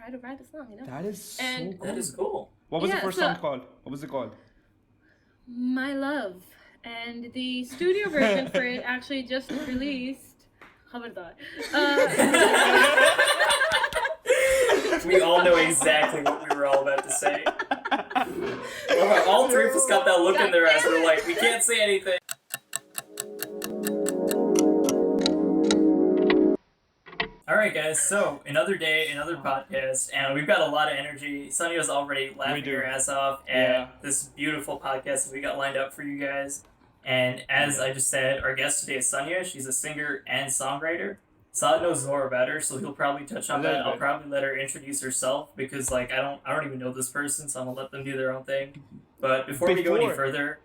try to write a song, you know? That is so And cool. That is cool. What was the Yeah, first so- song called? What was it called? My Love. And the studio version for it actually just released. Khabardar. We all know exactly what we were all about to say. All three of us got that look in their eyes. We're like, we can't say anything. Alright guys, so another day, another podcast, and we've got a lot of energy. Sanya's already laughing her ass off at this beautiful podcast that we got lined up for you guys. And as I just said, our guest today is Sanya. She's a singer and songwriter. Saad knows more about her, so he'll probably touch on that. I'll probably let her introduce herself because I don't even know this person, so I'm gonna let them do their own thing. But before we go any further,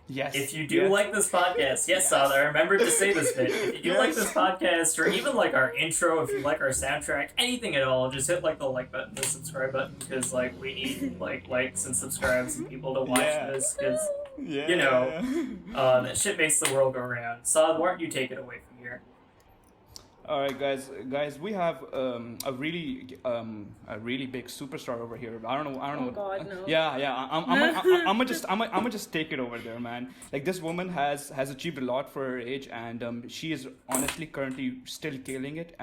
if you do like this podcast, Saad, I remembered to say this bit. If you do like this podcast, or even like our intro, if you like our soundtrack, anything at all, just hit like the like button, the subscribe button, because like we need like likes and subscribes and people to watch this, because you know that shit makes the world go round. Saad, why don't you take it away from here? All right, guys, we have a really big superstar over here. I don't know. Oh God, no. Yeah. I'm gonna just take it over there, man. Like, this woman has achieved a lot for her age, and she is honestly currently still killing it.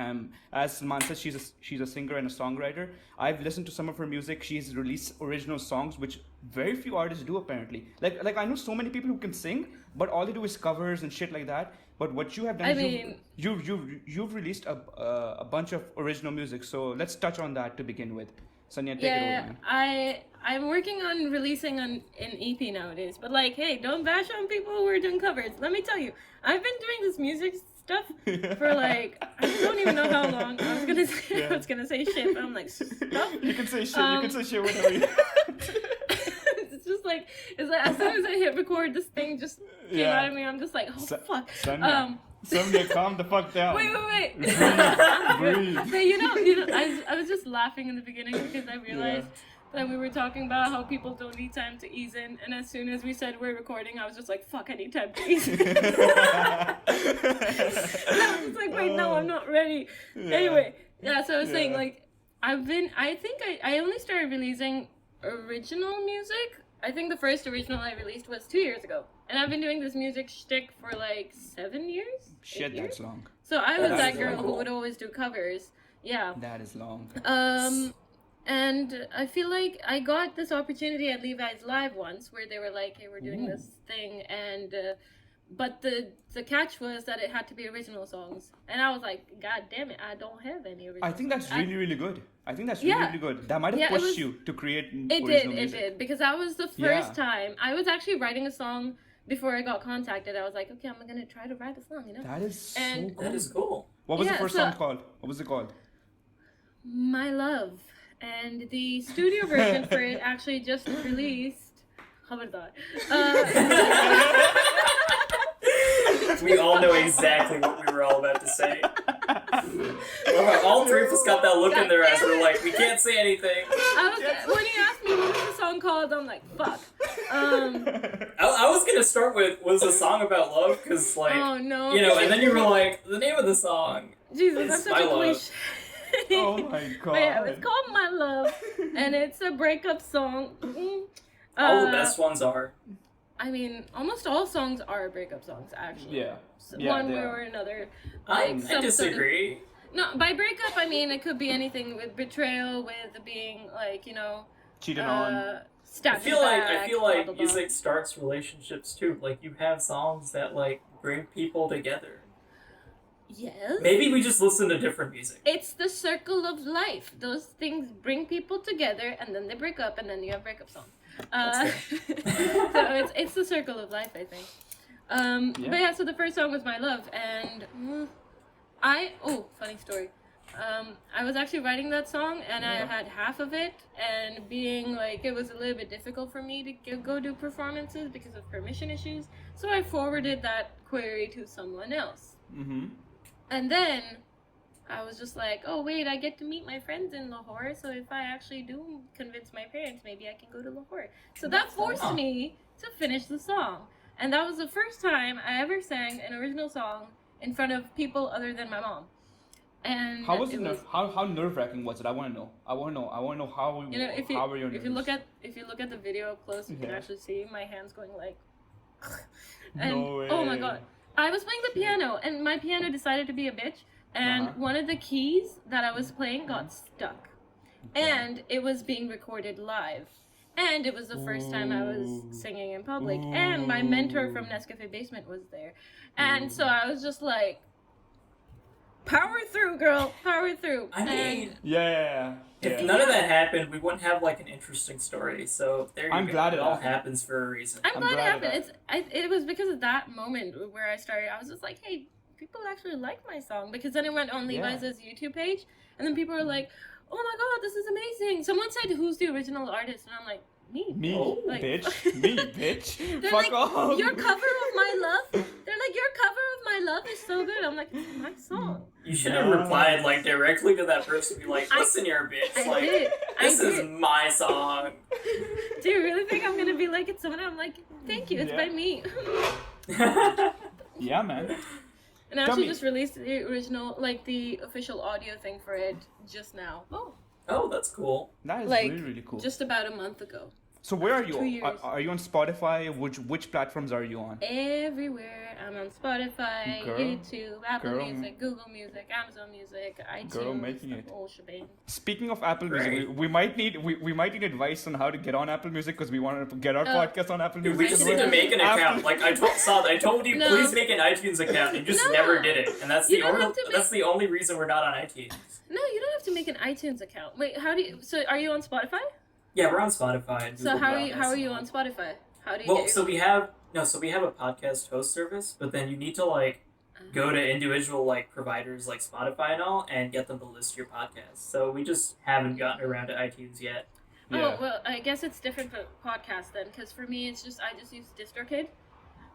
As Salman said, she's a singer and a songwriter. I've listened to some of her music. She's released original songs, which very few artists do apparently. Like I know so many people who can sing, but all they do is covers and shit like that. But what you have done is you've released a bunch of original music. So let's touch on that to begin with. Sanya, take it over. I'm working on releasing an EP nowadays. But like, hey, don't bash on people who are doing covers. Let me tell you, I've been doing this music stuff for like I don't even know how long. I was gonna say shit, but I'm like, stop. You can say shit. You can say shit whenever you. It's like as soon as I hit record, this thing just came out of me. I'm just like, oh fuck. Sanya, calm the fuck down. Wait. Breathe. But you know, I was just laughing in the beginning because I realized that we were talking about how people don't need time to ease in, and as soon as we said we're recording, I was just like, fuck, I need time to ease in. I was just like, wait, no, I'm not ready. Anyway, so I was saying, like, I only started releasing original music. I think the first original I released was 2 years ago. And I've been doing this music shtick for like 7 years? Shit, that's long. So I was that girl who would always do covers. Yeah. That is long. And I feel like I got this opportunity at Levi's Live once where they were like, hey, we're doing this thing. And but the catch was that it had to be original songs. And I was like, God damn it, I don't have any original I think that's really good. I think that's really good. That might have pushed you to create original music. It did. Because that was the first time. I was actually writing a song before I got contacted. I was like, okay, I'm going to try to write a song, you know? That is so cool. That is cool. What was the first song called? What was it called? My Love. And the studio version for it actually just released. Khabardar. We all know exactly what we were all about to say. All three of us got that look in their eyes. We're like, we can't say anything. When you asked me what was the song called, I'm like, fuck. I was gonna start with, was the song about love? Because like, oh, no. you know, and then you were like, the name of the song. Jesus, that's such a cliche. Oh my god. But yeah, it's called My Love, and it's a breakup song. All the best ones are. I mean, almost all songs are breakup songs, actually. Yeah. So one way or another. Like I disagree. No, by breakup, I mean, it could be anything with betrayal, with being, like, you know... cheated on. I feel like music starts relationships, too. Like, you have songs that, like, bring people together. Yes. Maybe we just listen to different music. It's the circle of life. Those things bring people together, and then they break up, and then you have breakup songs. So it's the circle of life, I think. But yeah, so the first song was My Love, and funny story. I was actually writing that song, and I had half of it, and being like, it was a little bit difficult for me to go do performances because of permission issues, so I forwarded that query to someone else. Mm-hmm. And then I was just like, oh wait, I get to meet my friends in Lahore, so if I actually do convince my parents, maybe I can go to Lahore. So that forced me to finish the song. And that was the first time I ever sang an original song in front of people other than my mom. And how was it? How nerve wracking was it? I want to know. I want to know how. You know, if you look at the video up close, you can actually see my hands going like. And no way. oh my god, I was playing the piano, and my piano decided to be a bitch, and one of the keys that I was playing got stuck, and it was being recorded live. And it was the first time I was singing in public, and my mentor from Nescafe Basement was there, and so I was just like, power through, girl, power through. I mean, if none of that happened, we wouldn't have like an interesting story. So there you go. I'm glad it all happens for a reason. I'm glad it happened. It was because of that moment where I started. I was just like, hey, people actually like my song, because then it went on Levi's YouTube page, and then people were like, oh my god, this is amazing. Someone said, who's the original artist? And I'm like, me, like, bitch, me, bitch. They're Fuck like, off. Your cover of My Love? They're like, your cover of My Love is so good. I'm like, it's my song. You should have replied like directly to that person, be like, listen here, bitch. This is my song. Do you really think I'm gonna be like it's someone? I'm like, thank you, it's by me. Yeah, man. And I actually just released the original, like the official audio thing for it just now. Oh, that's cool. That is really, really cool. Just about a month ago. So where are you? Are you on Spotify? Which platforms are you on? Everywhere. I'm on Spotify, YouTube, Apple Music, Google Music, Amazon Music, iTunes. Girl, making it. Whole shebang. Speaking of Apple Music, we might need advice on how to get on Apple Music, because we want to get our podcast on Apple Music. We just need to make an account. Like I told you, please make an iTunes account. You just never did it, and that's the only reason we're not on iTunes. No, you don't have to make an iTunes account. Wait, how do you? So are you on Spotify? Yeah, we're on Spotify. So how are you on Spotify? How do you? Well, so we have a podcast host service, but then you need to like go to individual like providers like Spotify and all, and get them to list your podcast. So we just haven't gotten around to iTunes yet. Yeah. Oh well, I guess it's different for podcasts then, because for me I just use DistroKid,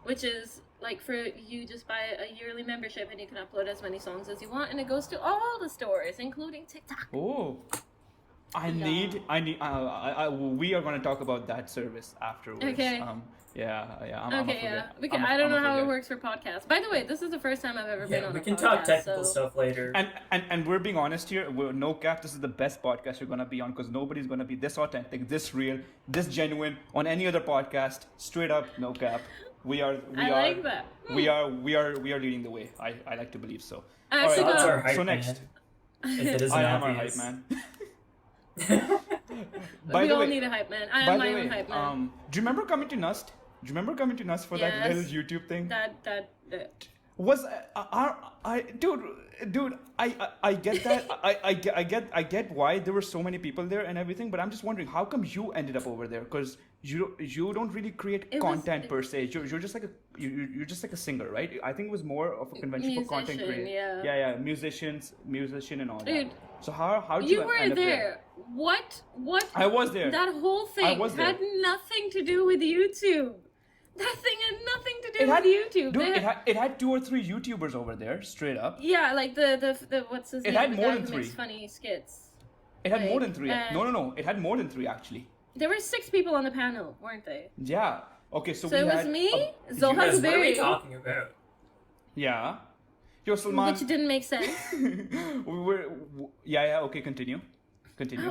which is like for you just buy a yearly membership and you can upload as many songs as you want, and it goes to all the stores, including TikTok. Oh. We are going to talk about that service afterwards. Okay. I don't know how it works for podcasts. By the way, this is the first time I've ever been on a podcast. We can talk technical stuff later. And we're being honest here. No cap, this is the best podcast you're going to be on, because nobody's going to be this authentic, this real, this genuine on any other podcast. Straight up, no cap. We are leading the way. I like to believe so. All right, that's our hype, so next. I am our hype man. We all need a hype man. I am my own hype man. Do you remember coming to Nust? Do you remember coming to Nust for that little YouTube thing? That was dude, I get that. I get why there were so many people there and everything, but I'm just wondering, how come you ended up over there? Because you don't really create content per se. You're just like you're just like a singer, right? I think it was more of a convention for content creators. Yeah, musician and all that. So how did you were end up there? What? I was there. That whole thing had nothing to do with YouTube. That thing had nothing to do with YouTube. Dude, it had 2 or 3 YouTubers over there, straight up. Yeah, like the what's his name? It had more than 3. Makes funny skits. It had more than 3. No. It had more than 3 actually. There were 6 people on the panel, weren't they? Yeah. Okay, so it was me, Zoha What are we Zuberi. talking about? Yeah. Yo, Salman. Which didn't make sense. Okay, continue.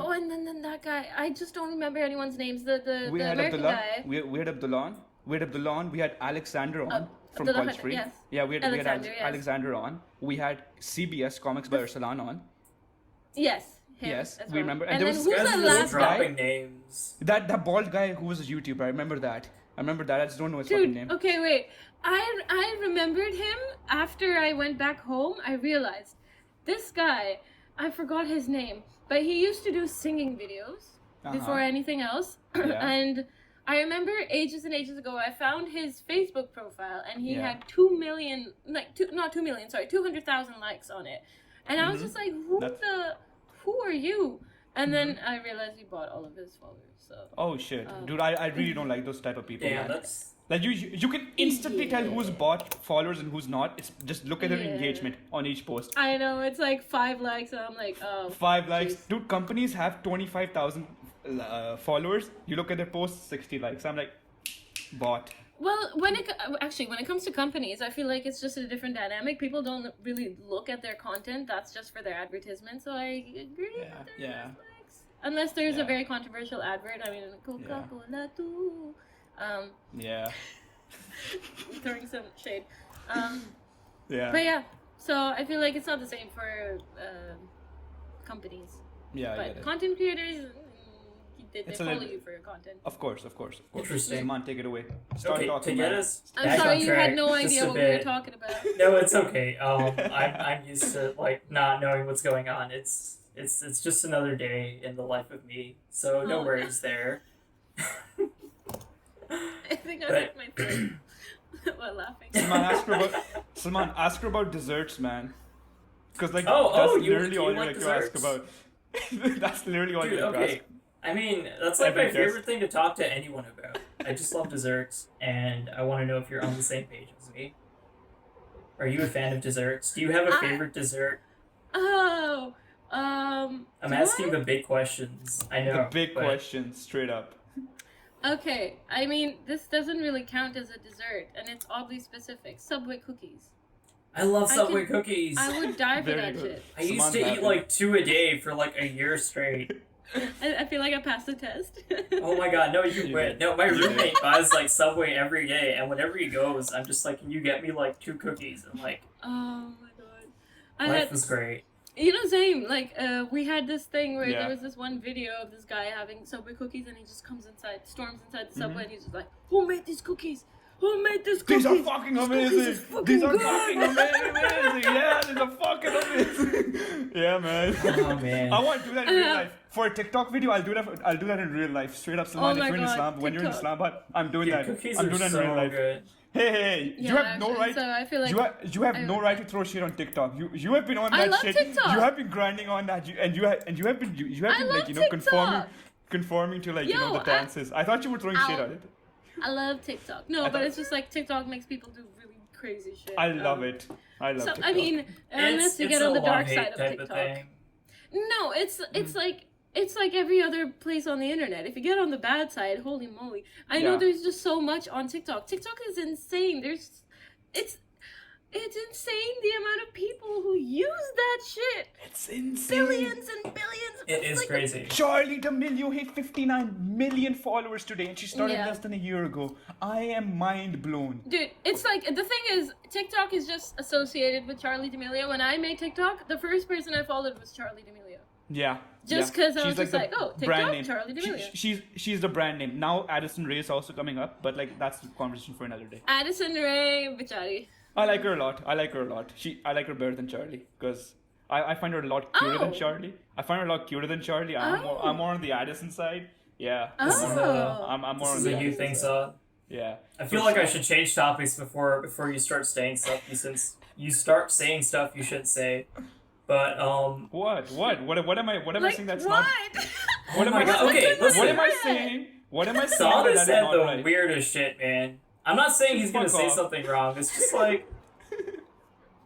Oh, and then that guy. I just don't remember anyone's names. The American guy. We had Abdullah. We had Alexander on from College Free. Yes. Yeah, we had Alexander on. We had CBS Comics by Ursulan on. Yes. Yes, well. we remember. And there then was who's the last dropping names. That bald guy who was a YouTuber. I remember that. I just don't know his fucking name. Okay, wait. I remembered him after I went back home. I realized this guy. I forgot his name, but he used to do singing videos before anything else. Yeah. And I remember ages and ages ago, I found his Facebook profile, and he had 200,000 likes on it. And I was just like, who are you? And then I realized he bought all of his followers. So. Oh shit, dude! I really don't like those type of people. Yeah, that's like you can instantly tell who's bought followers and who's not. It's just look at their engagement on each post. I know, it's like 5 likes, and I'm like, oh. 5 likes, dude. Companies have 25,000 followers. You look at their posts, 60 likes. I'm like, bought. Well, when it comes to companies, I feel like it's just a different dynamic. People don't really look at their content. That's just for their advertisement. So I agree. Unless there's a very controversial advert. I mean, Coca-Cola too. Yeah. Throwing some shade. Yeah. But yeah, so I feel like it's not the same for companies. Yeah, but I get it. Content creators, they follow you for your content. Of course. Interesting. Come on, take it away. Start talking. To get us I'm sorry, on you track, had no idea what we were talking about. No, it's okay. I'm used to like not knowing what's going on. It's just another day in the life of me. So no worries there. I think I hurt my throat while laughing. Salman, ask her about desserts, man. Because like that's literally all you like to ask desserts? about. That's literally all you ask. I mean, that's like my favorite thing to talk to anyone about. I just love desserts, and I want to know if you're on the same page as me. Are you a fan of desserts? Do you have a favorite dessert? Oh, I'm asking the big questions. I know. The big questions, straight up. Okay, I mean, this doesn't really count as a dessert, and it's oddly specific. Subway cookies. I love Subway cookies. I would die for that shit. I used to eat like 2 a day for like a year straight. I feel like I passed the test. Oh my god, no, you win. No, my roommate buys like Subway every day, and whenever he goes, I'm just like, can you get me like 2 cookies? And like, oh my god. Life was great. You know, same. Like, we had this thing where there was this one video of this guy having Subway cookies, and he just storms inside the Subway, and he's just like, who made these cookies? Who made this cookies? These are fucking amazing. These are fucking amazing. Yeah, these are fucking amazing. Yeah, man. Oh man. I want to do that in real life. For a TikTok video, I'll do that in real life. Straight up, Salman. If you're in Islam, when you're in Islamabad, I'm doing that. I'm doing that in real life. Good. Hey, you have no right. So I feel like you have no right to throw shit on TikTok. You have been on that shit. TikTok. You have been grinding on that. You have been like conforming to like the dances. I thought you were throwing shit on it. I love TikTok. No, but it's just like TikTok makes people do really crazy shit. I love it. I love TikTok. I mean, unless you get on the dark side of TikTok. Of no, it's like every other place on the internet. If you get on the bad side, holy moly. I know there's just so much on TikTok. TikTok is insane. It's insane the amount of people who use that shit. It's insane. Billions and billions. It is crazy. Charlie D'Amelio hit 59 million followers today, and she started less than a year ago. I am mind blown. Dude, it's like, the thing is, TikTok is just associated with Charlie D'Amelio. When I made TikTok, the first person I followed was Charlie D'Amelio. Yeah. Just because I was just like, oh, TikTok, brand name. Charlie D'Amelio. She's the brand name. Now Addison Rae is also coming up, but like that's the conversation for another day. Addison Rae, bichari. I like her a lot. I like her better than Charlie because I find her a lot cuter than Charlie. I'm more on the Addison side. Yeah. Oh. I'm more on the the you think so? Yeah. I feel like I should change topics before you start saying stuff. Since you start saying stuff you should say. But What am I saying that's not? What am I? Okay, listen. What am I saying? Sada that said not the right? weirdest shit, man. I'm not saying he's gonna say something wrong. It's just like,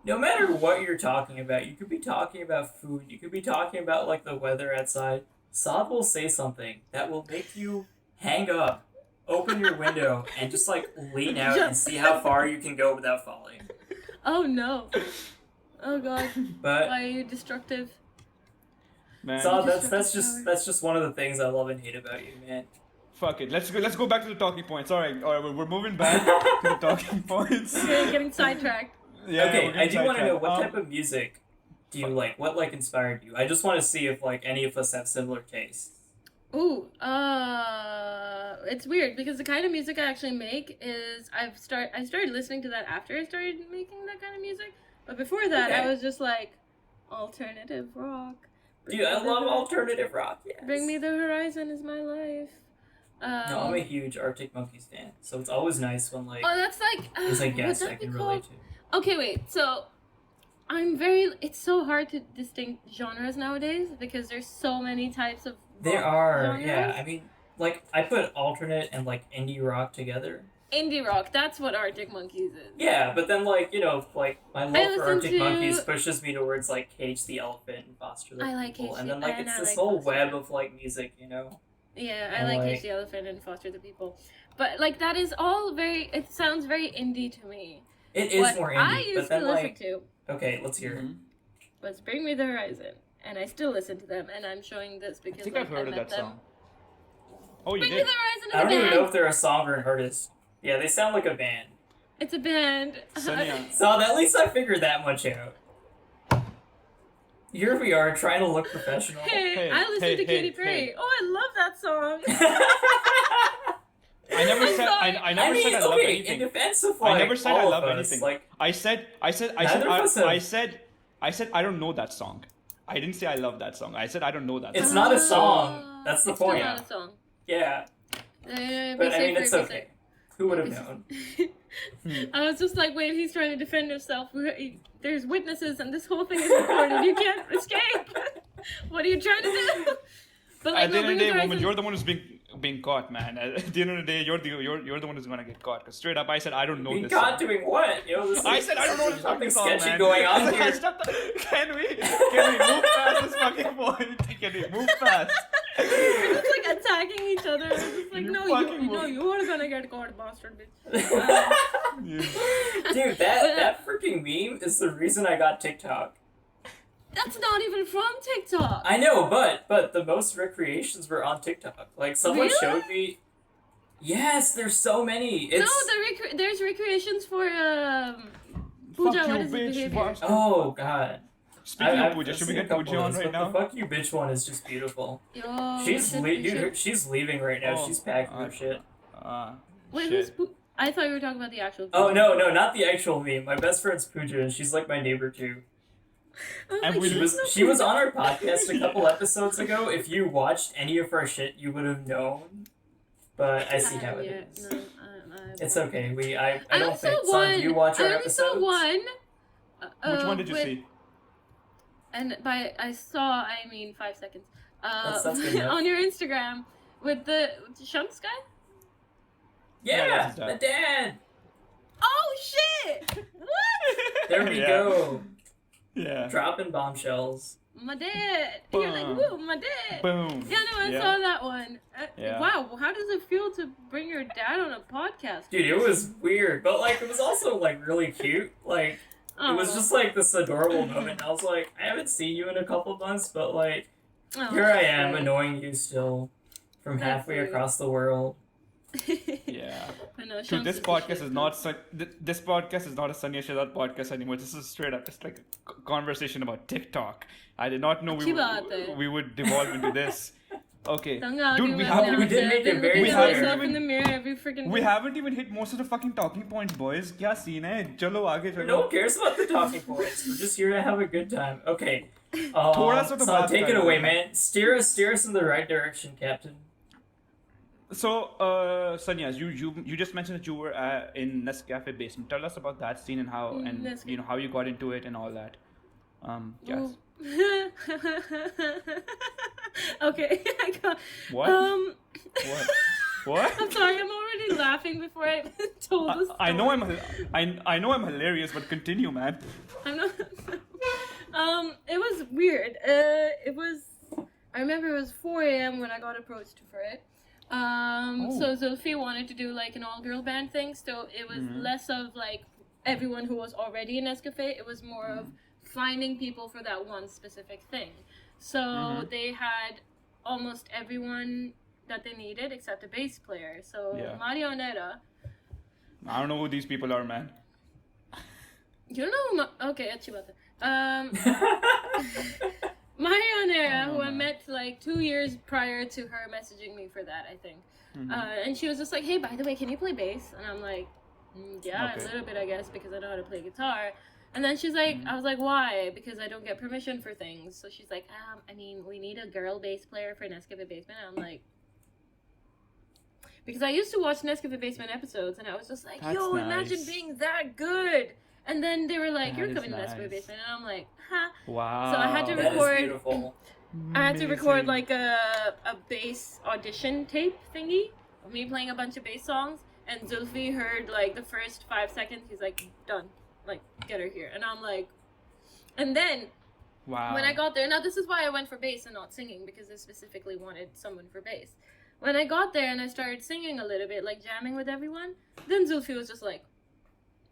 no matter what you're talking about, you could be talking about food. You could be talking about like the weather outside. Saad will say something that will make you hang up, open your window, and just like lean out and see how far you can go without falling. Oh no. Oh god. But why are you destructive? Man. So that's just one of the things I love and hate about you, man. Fuck it. Let's go back to the talking points. All right, we're moving back to the talking points. We're getting sidetracked. Yeah, okay, I do want to know what type of music do you like? What like inspired you? I just want to see if like any of us have similar tastes. Ooh, it's weird because the kind of music I actually make is I started listening to that after I started making that kind of music. But before that, I was just like, alternative rock. Dude, I love alternative rock. Yes. Bring Me the Horizon is my life. No, I'm a huge Arctic Monkeys fan, so it's always nice when like. Oh, that's like. There's a guest I can relate to. Okay, wait. So, it's so hard to distinct genres nowadays because there's so many types of. There are, genres. yeah. I mean, like I put alternate and like indie rock together. Indie rock, that's what Arctic Monkeys is. Yeah, but then like, like my love for Arctic Monkeys pushes me towards like Cage the Elephant and Foster the People. And then like it's this whole web of like music, Yeah, I And, like like- Cage the Elephant and Foster the People. But, like, that is all it sounds very indie to me. It is What more indie, I but used then to listen like, to okay, let's hear it. was Bring Me the Horizon. And I still listen to them, and I'm showing this I because think like, I've heard I of met that them. song. Oh, you Bring Me did? the Horizon is I don't a even band! know if they're a song or an artist. Yeah, they sound like a band. It's a band. Sanya. So at least I figured that much out. Here we are trying to look professional. Hey, I listen to Katy Perry. hey. Oh, I love that song. I never said sorry. I never said I love okay, in anything. defense of like I never said I all love of us, anything. like I said I don't know that song. I didn't say I love that song. I said I don't know that it's song. not a song. That's the it's point. Still not a song. Yeah, Be but I mean safer, it's be okay. Who would have known? I was just like, wait, he's trying to defend himself. There's witnesses, and this whole thing is recorded. You can't escape. What are you trying to do? But like, At the end of the day, woman, Horizon- you're the one who's being caught, man. At the end of the day, you're the one who's gonna get caught. Cause straight up, I said I don't know Being this caught song. doing what? You know, I said I don't know what there's fucking nothing song, sketchy man. going on here. Can we move past this fucking point? Can we move past? We're just like attacking each other. We're just like, You no, fucking you're gonna get caught, bastard bitch. Dude, that freaking meme is the reason I got TikTok. That's not even from TikTok. I know, but the most recreations were on TikTok. Like someone Really? showed me. Yes, there's so many. It's No, there's recreations for Fuck Pooja. you, What is his bitch. behavior? bastard. oh god. Speaking of I've Pooja, should we seen a get couple Pooja of on those, right but now? The fuck you bitch one is just beautiful. Yo, She's we should- she's leaving right now. Oh, She's packing her shit. Wait, shit. who's I thought you were talking about the actual. Oh Pooja. no, not the actual meme. My best friend's Pooja, and she's like my neighbor too. I was And like, we- she's not She was Pooja. on our podcast a couple episodes ago. If you watched any of our shit, you would have known. But I see how it haven't is. yet. No, It's okay. I I don't only think. saw Son, one. do you watch our I only episodes? saw one. Which one did you with- see? And by I saw, I mean 5 seconds. That's good enough. On your Instagram with the Shunks guy. Yeah, Yeah, that's his the dad. dad. Oh shit! What? There we Yeah. go. Yeah. Dropping bombshells. My dad. You're like, Boom. woo, my dad. Boom. Yeah, no, I Yeah. saw that one. Yeah. Wow, how does it feel to bring your dad on a podcast? Dude, it was weird, but like it was also like really cute. Like it was just like this adorable moment. I was like, I haven't seen you in a couple months, but like here I am annoying you still from That's halfway sweet. across the world. Yeah. I know, Dude, Shams this is the podcast shit, is though. not this podcast is not a Sanya Shahzad podcast anymore. This is straight up just like a conversation about TikTok. I did not know अच्छी बात है. we would devolve into this. Okay, Tang dude, argument we now. haven't we did make it I've been very looking clear. at myself in the mirror every freaking we day. haven't even hit most of the fucking talking points, boys. क्या scene है? चलो आगे चलो. No one cares about the talking points. We're just here to have a good time. Okay. थोड़ा सा तो So बात take it करें. away, man. Steer us in the right direction, Captain. So, Sanya, you just mentioned that you were in Nescafe Basement. Tell us about that scene and how Nescafe. you know how you got into it and all that. Yes. Okay, I got. What? What? What? I'm sorry. I'm already laughing before I told the story. I know I'm hilarious, but continue, man. I'm not. It was weird. It was. I remember it was 4 a.m. when I got approached for it. So Zulfi wanted to do like an all-girl band thing, so it was less of like everyone who was already in Nescafe. It was more of finding people for that one specific thing. So they had almost everyone that they needed except a bass player. So Yeah. Marionetta. I don't know who these people are, man. You know, okay, अच्छी बात है. Marionetta, who I met like 2 years prior to her messaging me for that, I think. And she was just like, hey, by the way, can you play bass? And I'm like, yeah, Okay. a little bit, I guess, because I know how to play guitar. And then she's like, I was like, why? Because I don't get permission for things. So she's like, I mean, we need a girl bass player for Nescafe Basement. And I'm like, because I used to watch Nescafe Basement episodes, and I was just like, That's yo, imagine nice. being that good. And then they were like, That you're is coming to nice. Nescafe Basement. And I'm like, huh. Wow. So I had to That is record- beautiful. I had to record Amazing. like a bass audition tape thingy of me playing a bunch of bass songs, and Zulfi heard like the first 5 seconds. He's like, done, like get her here, and I'm like, and then Wow. when I got there, now this is why I went for bass and not singing, because they specifically wanted someone for bass. when I got there and I started singing a little bit, like jamming with everyone, then Zulfi was just like,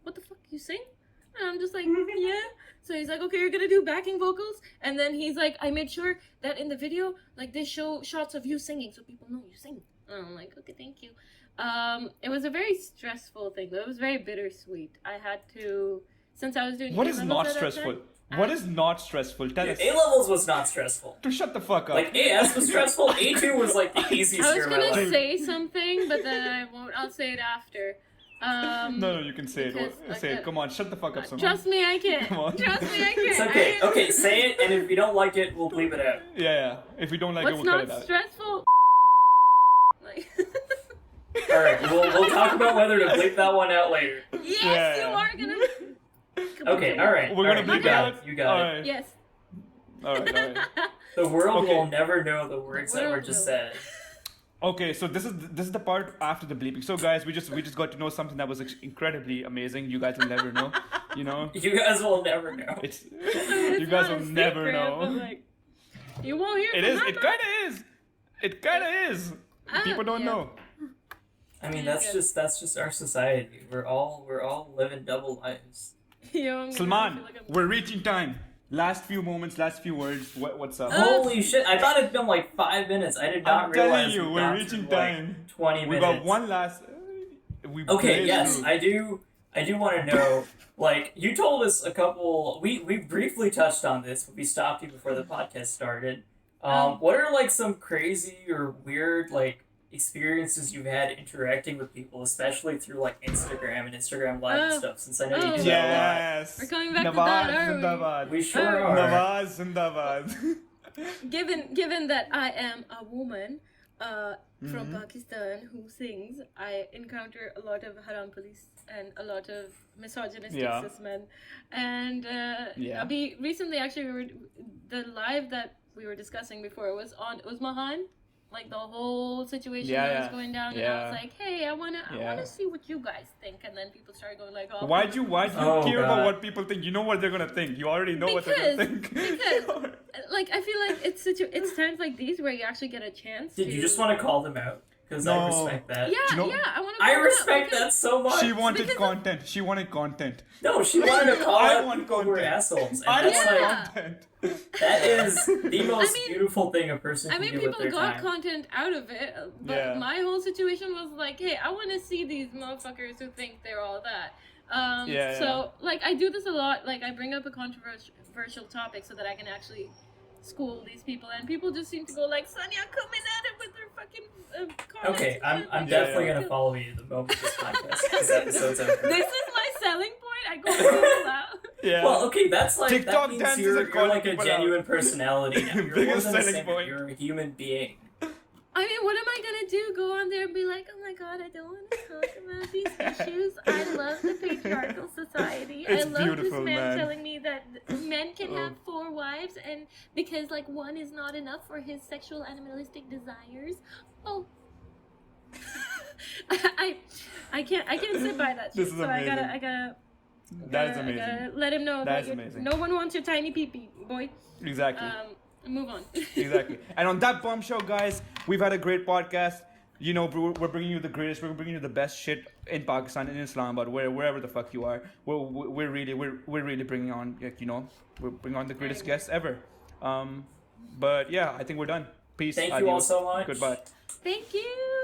"What the fuck, you sing?" And I'm just like, "Yeah." So he's like, "Okay, you're gonna do backing vocals," and then he's like, "I made sure that in the video, like, they show shots of you singing so people know you sing." And I'm like, "Okay, thank you." It was a very stressful thing though. It was very bittersweet. I had to, since I was doing. What is not stressful? What is not stressful? Tell us. A-levels was not stressful. To shut the fuck up. Like, AS was stressful, A2 was like the easiest I was year of my gonna life. say something, but then I won't. I'll say it after. No, you can say it. Say it. Come on, shut the fuck up, someone. Trust me, I can. Come on. Trust me, I can. It's okay. Okay, say it, and if you don't like it, we'll bleep it out. Yeah. If we don't like it, What's we'll cut not it out. stressful? Like. Alright, we'll talk about whether to bleep that one out later. Yes, Yeah. you are gonna. Okay, alright. We're gonna bleep you got it out? it. You got it. Alright. Yes. Alright. The world Okay. will never know the words that were World just will. said. Okay, so this is the part after the bleeping. So guys, we just got to know something that was incredibly amazing. You guys will never know. You know, You guys will never know. it's It's you guys not will a never secret, know. but, like, you won't hear. It from is. my It mouth. kind of is. It kind of is. People don't yeah. know. I mean, Yeah. that's just our society. We're all living double lives. Yo, I'm gonna Salman, feel like I'm- we're reaching time. Last few moments, last few words. What's up? Holy shit! I thought it'd been like 5 minutes. I did not I'm realize telling you, we we're got reaching through, like, time. 20 We minutes. got one last. We Okay, blazed yes, through. I do want to know. Like, you told us a couple. We briefly touched on this, but we stopped you before the podcast started. What are like some crazy or weird like experiences you've had interacting with people, especially through like Instagram and Instagram Live and Oh. stuff? Since I know you Oh. do that a lot. Yes. We're coming back to Nawaz that, are we? Zindabad. We sure Oh. are. Nawaz Zindabad. Given that I am a woman from Mhm. Pakistan who sings, I encounter a lot of haram police and a lot of misogynistic Yeah. cis men. And Yeah. recently actually the live that we were discussing before was on Mahan. Like the whole situation Yeah, that was yeah. going down, and I Yeah. was like, "Hey, I wanna Yeah. see what you guys think." And then people started going like, "Oh, Why'd you Oh, care about God. what people think? You know what they're gonna think. You already know what they're gonna think. because like I feel like it's times like these where you actually get a chance. Did to... you just want to call them out? Because No. I respect that. Yeah, you know- yeah. I want to. I respect that so much. She wanted Because- content. She wanted content. No, she wanted to call I out want people who were content. assholes. And I that's want Yeah. content. that is the most mean- beautiful thing a person I can mean, do with people their got time. content out of it, but Yeah. my whole situation was like, hey, I want to see these motherfuckers who think they're all that. Yeah, So, like, I do this a lot. Like, I bring up a controversial topic so that I can actually school these people, and people just seem to go like, Sanya coming at it with her fucking comments. Okay, and I'm shit. definitely Yeah. gonna follow you the moment this podcast, this episode's over. This is my selling point. I go people out. Yeah. Well, okay, that's like TikTok that means dances you're, are you're calling like a people genuine out. personality now. You're more Biggest than a selling singer. point. You're a human being. I mean, what am I gonna do? Go on there and be like, oh my god, I don't want to talk about these issues. I love the patriarchal society. It's I love this beautiful, man man. telling me that men can Oh. have 4 wives, and because like one is not enough for his sexual animalistic desires. Oh, I can't sit by that shit. This is so amazing. I gotta. That is I amazing. gotta let him know That is that amazing. no one wants your tiny pee-pee, boy. Exactly. Move on. Exactly. And on that bombshell, guys, we've had a great podcast. You know, we're bringing you the greatest. We're bringing you the best shit in Pakistan, in Islamabad, wherever the fuck you are. We're really bringing on, like, you know, we're bringing on the greatest guests ever. But yeah, I think we're done. Peace. Thank you all Adios. so much. Goodbye. Thank you.